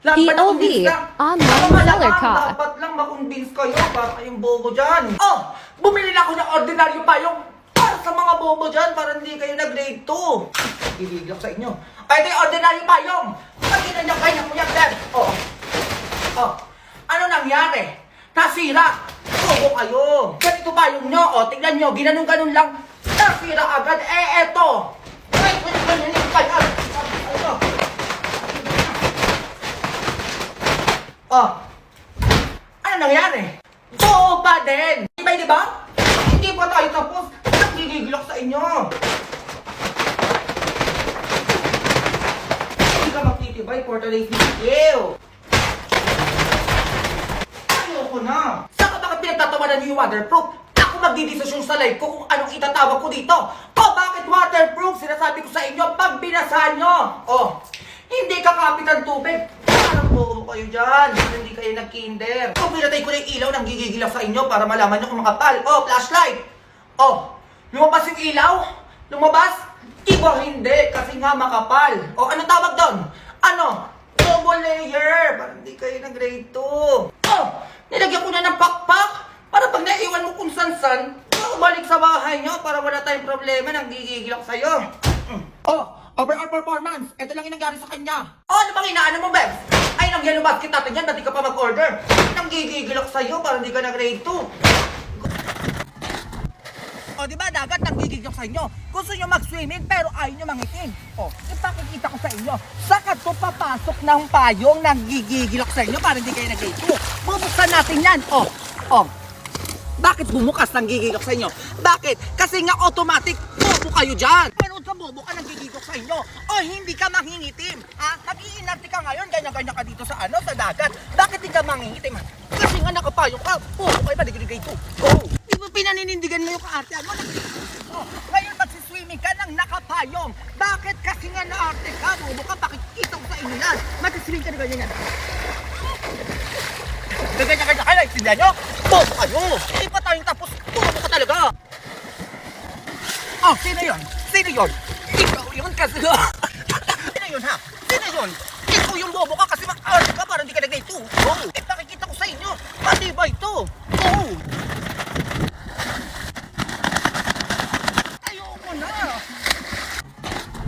POV, online seller ka. Dapat lang makonvince kayo para kayong bobo dyan. Oh, bumili na ako ng ordinaryo payong para sa mga bobo dyan para hindi kayo nag-grade 2. Ibigay ko sa inyo. Ay, ito yung ordinaryo payong. Pagkita niyo kayo ng yan. Oh, ano nangyari? Nasira. Bobo kayo. Ganito payong nyo. Oh, tignan nyo. Ginanong-ganon lang. Nasira agad. Eto. Ay, ganyan yung kaya. Oh, ano nangyari? Oo pa din! Di ba? Hindi pa tayo tapos. Nagigigilok sa inyo. Hindi ka magtitibay for today's video. Ayoko na. Saan ka bakit pinagtatawanan niyo yung waterproof? Ako magdidesisyon sa live ko kung anong itatawag ko dito. Oh, bakit waterproof? Sinasabi ko sa inyo pag binasahan nyo. Oh, hindi kakapit ang tubig. Parang bobo kayo dyan. Hindi kayo nag-kinder. Kung pinatay ko na yung ilaw, nang gigigilaw sa inyo para malaman nyo kung makapal. Oh, flashlight. Oh, lumabas yung ilaw? Lumabas? Iba hindi, kasi nga makapal. Oh, anong tawag doon? Ano? Double layer. Parang hindi kayo nag-grade 2. Oh, nilagyan ko na ng pakpak. Para pag naiwan mo kung san-san, balik sa bahay nyo para wala tayong problema nang gigigilaw sa'yo. Oh, overall performance. Ito lang yung nangyari sa kanya. Oh, ano bang inaano mo, Bebs? Ay, nang yellow basket natin yan, dati ka pa mag-order. Nang gigigilok sa'yo, para hindi ka nag-grade 2. O, di ba, dagat, nang gigigilok sa inyo. Gusto nyo mag-swimming, pero ayaw nyo mangitim. O, ipakikita ko sa inyo. Saka to papasok ng payong nang gigigilok sa inyo, para hindi kayo nag-grade 2. Bubuksan natin yan. O. Bakit bumukas ng gigigilok sa inyo? Bakit? Kasi nga automatic, bobo kayo dyan. Pero sa bobo ka nang gigigilok sa inyo. O, hindi ka mangingitim. Ha? Mag-iinarte ka ngayon, ganyan-ganyan ka dito sa dagat. Bakit hindi ka mangingitim? Kasi nga nakapayong ka. Bobo kayo ba, nag-grade 2? Go! Di ba pinaninindigan mo yung kaartean mo? O, ngayon magsiswimming ka ng nakapayong. Bakit? Kasi nga naarte ka, bobo ka. Pakikita ko sa inyo yan. Magsiswimming ka na ganyan yan. Ganyan-ganyan kayo, naiintindihan nyo? Bobo kayo! Hindi pa tayong tapos, bobo ka talaga! Oh, sino yun? Sino yun? Ikaw yun kasi... Sino yun ha? Sino yun? Ikaw yung bobo ka kasi mag-arte ka para hindi ka nag-grade 2. Go! Eh, pakikita ko sa inyo, matibay ito! Go! Ayoko na!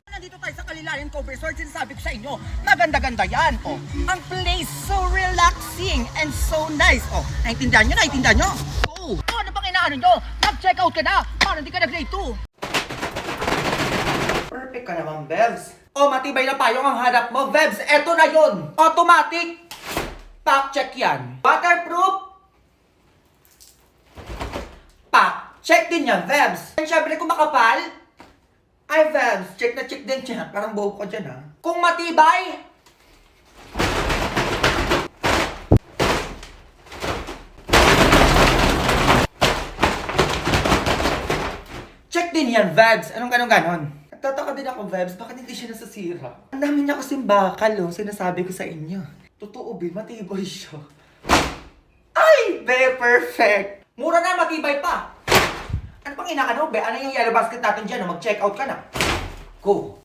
Nandito tayo sa Kalilayan Cove Resort, sinasabi ko sa inyo, maganda-ganda yan. Oh, ang place so relaxing and so nice. Oh, naintindihan nyo? Go! Oh, ano bang inaano nyo? Mag-check out ka na para hindi ka nag-grade 2. Perfect ka naman, Bebs. Oh, matibay na payong ang hanap mo, Bebs. Eto na yun. Automatic. Pack-check yan. Waterproof. Pack-check din yan, Bebs. And syempre, kung makapal, ay, Bebs, check na check din siya. Parang bobo ko dyan, ha? Kung matibay, check din yan, Vebs. Anong ganon? Nagtataka din ako, Vebs. Bakit hindi siya nasasira? Ang dami niya kasing bakal, oh. Sinasabi ko sa inyo. Totoo, be. Matibay siya. Ay, be, perfect. Mura na, matibay pa. Ano pang inaano, be? Ano yung yellow basket natin dyan? Mag-check out ka na. Go.